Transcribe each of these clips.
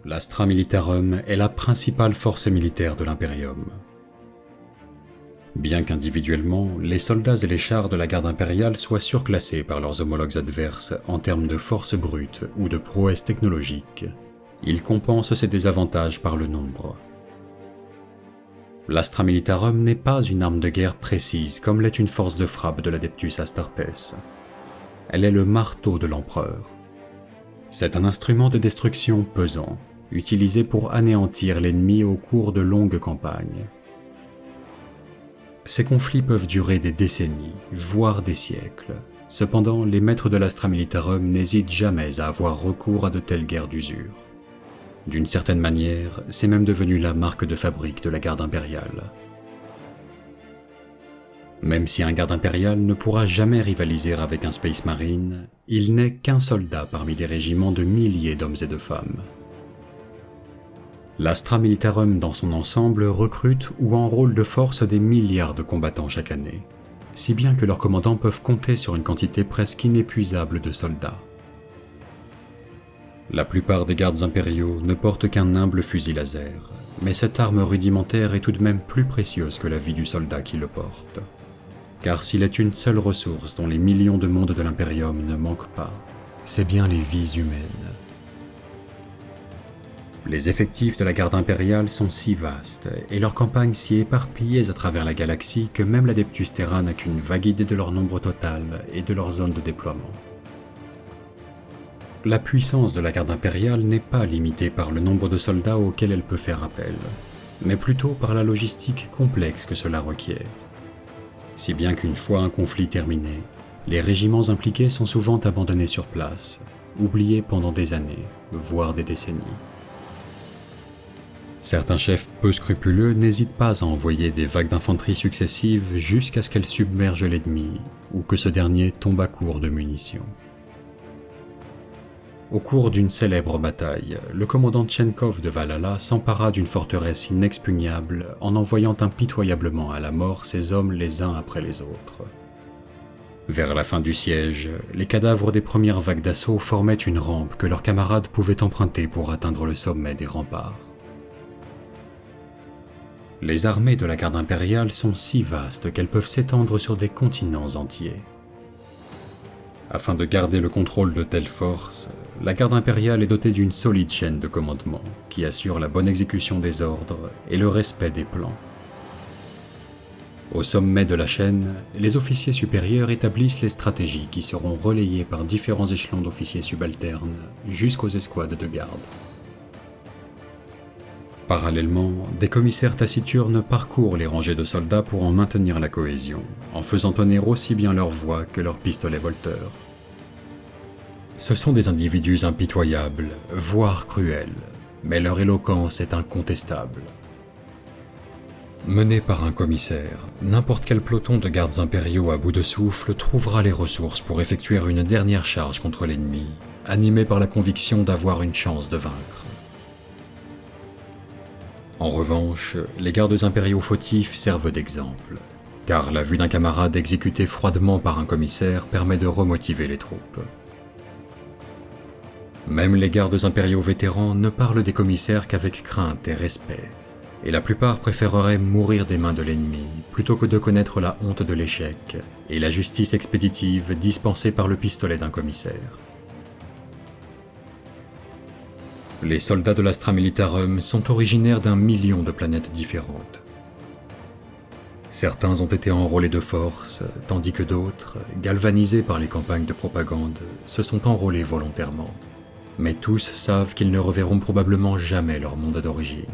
l'Astra Militarum est la principale force militaire de l'Imperium. Bien qu'individuellement, les soldats et les chars de la garde impériale soient surclassés par leurs homologues adverses en termes de force brute ou de prouesse technologique, ils compensent ces désavantages par le nombre. L'Astra Militarum n'est pas une arme de guerre précise comme l'est une force de frappe de l'Adeptus Astartes. Elle est le marteau de l'Empereur. C'est un instrument de destruction pesant, utilisé pour anéantir l'ennemi au cours de longues campagnes. Ces conflits peuvent durer des décennies, voire des siècles. Cependant, les maîtres de l'Astra Militarum n'hésitent jamais à avoir recours à de telles guerres d'usure. D'une certaine manière, c'est même devenu la marque de fabrique de la garde impériale. Même si un garde impérial ne pourra jamais rivaliser avec un Space Marine, il n'est qu'un soldat parmi des régiments de milliers d'hommes et de femmes. L'Astra Militarum dans son ensemble recrute ou enrôle de force des milliards de combattants chaque année, si bien que leurs commandants peuvent compter sur une quantité presque inépuisable de soldats. La plupart des gardes impériaux ne portent qu'un humble fusil laser, mais cette arme rudimentaire est tout de même plus précieuse que la vie du soldat qui le porte. Car s'il est une seule ressource dont les millions de mondes de l'Imperium ne manquent pas, c'est bien les vies humaines. Les effectifs de la garde impériale sont si vastes, et leurs campagnes si éparpillées à travers la galaxie que même l'Adeptus Terra n'a qu'une vague idée de leur nombre total et de leur zone de déploiement. La puissance de la garde impériale n'est pas limitée par le nombre de soldats auxquels elle peut faire appel, mais plutôt par la logistique complexe que cela requiert. Si bien qu'une fois un conflit terminé, les régiments impliqués sont souvent abandonnés sur place, oubliés pendant des années, voire des décennies. Certains chefs peu scrupuleux n'hésitent pas à envoyer des vagues d'infanterie successives jusqu'à ce qu'elles submergent l'ennemi ou que ce dernier tombe à court de munitions. Au cours d'une célèbre bataille, le commandant Tchenkov de Valhalla s'empara d'une forteresse inexpugnable en envoyant impitoyablement à la mort ses hommes les uns après les autres. Vers la fin du siège, les cadavres des premières vagues d'assaut formaient une rampe que leurs camarades pouvaient emprunter pour atteindre le sommet des remparts. Les armées de la garde impériale sont si vastes qu'elles peuvent s'étendre sur des continents entiers. Afin de garder le contrôle de telles forces, la garde impériale est dotée d'une solide chaîne de commandement qui assure la bonne exécution des ordres et le respect des plans. Au sommet de la chaîne, les officiers supérieurs établissent les stratégies qui seront relayées par différents échelons d'officiers subalternes jusqu'aux escouades de garde. Parallèlement, des commissaires taciturnes parcourent les rangées de soldats pour en maintenir la cohésion, en faisant tonner aussi bien leur voix que leurs pistolets volteurs. Ce sont des individus impitoyables, voire cruels, mais leur éloquence est incontestable. Mené par un commissaire, n'importe quel peloton de gardes impériaux à bout de souffle trouvera les ressources pour effectuer une dernière charge contre l'ennemi, animé par la conviction d'avoir une chance de vaincre. En revanche, les gardes impériaux fautifs servent d'exemple, car la vue d'un camarade exécuté froidement par un commissaire permet de remotiver les troupes. Même les gardes impériaux vétérans ne parlent des commissaires qu'avec crainte et respect, et la plupart préféreraient mourir des mains de l'ennemi plutôt que de connaître la honte de l'échec et la justice expéditive dispensée par le pistolet d'un commissaire. Les soldats de l'Astra Militarum sont originaires d'1 million de planètes différentes. Certains ont été enrôlés de force, tandis que d'autres, galvanisés par les campagnes de propagande, se sont enrôlés volontairement. Mais tous savent qu'ils ne reverront probablement jamais leur monde d'origine.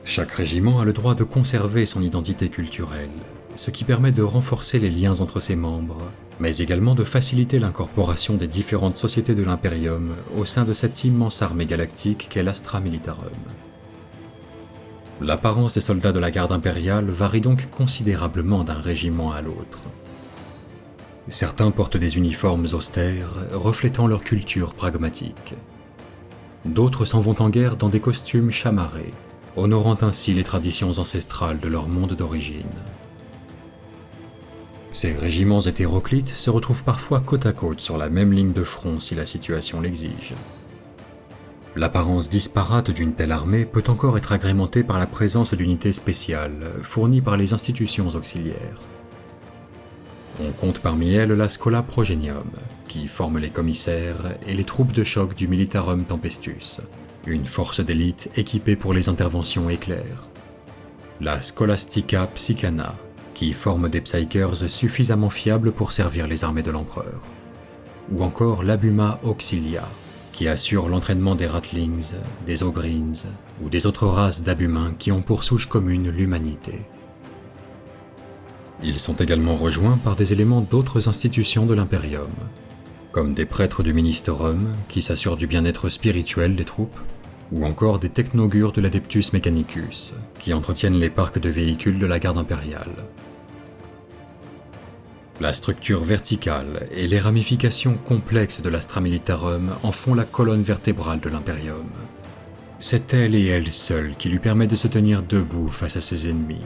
Chaque régiment a le droit de conserver son identité culturelle, ce qui permet de renforcer les liens entre ses membres, mais également de faciliter l'incorporation des différentes sociétés de l'Imperium au sein de cette immense armée galactique qu'est l'Astra Militarum. L'apparence des soldats de la garde impériale varie donc considérablement d'un régiment à l'autre. Certains portent des uniformes austères, reflétant leur culture pragmatique. D'autres s'en vont en guerre dans des costumes chamarrés, honorant ainsi les traditions ancestrales de leur monde d'origine. Ces régiments hétéroclites se retrouvent parfois côte à côte sur la même ligne de front si la situation l'exige. L'apparence disparate d'une telle armée peut encore être agrémentée par la présence d'unités spéciales, fournies par les institutions auxiliaires. On compte parmi elles la Schola Progenium, qui forme les commissaires et les troupes de choc du Militarum Tempestus, une force d'élite équipée pour les interventions éclairs. La Scholastica Psychana, qui forme des Psykers suffisamment fiables pour servir les armées de l'empereur. Ou encore l'Abuma Auxilia, qui assure l'entraînement des Ratlings, des Ogrins ou des autres races d'abumins qui ont pour souche commune l'humanité. Ils sont également rejoints par des éléments d'autres institutions de l'Imperium, comme des prêtres du Ministerum qui s'assurent du bien-être spirituel des troupes, ou encore des technogures de l'Adeptus Mechanicus qui entretiennent les parcs de véhicules de la garde impériale. La structure verticale et les ramifications complexes de l'Astra Militarum en font la colonne vertébrale de l'Imperium. C'est elle et elle seule qui lui permet de se tenir debout face à ses ennemis,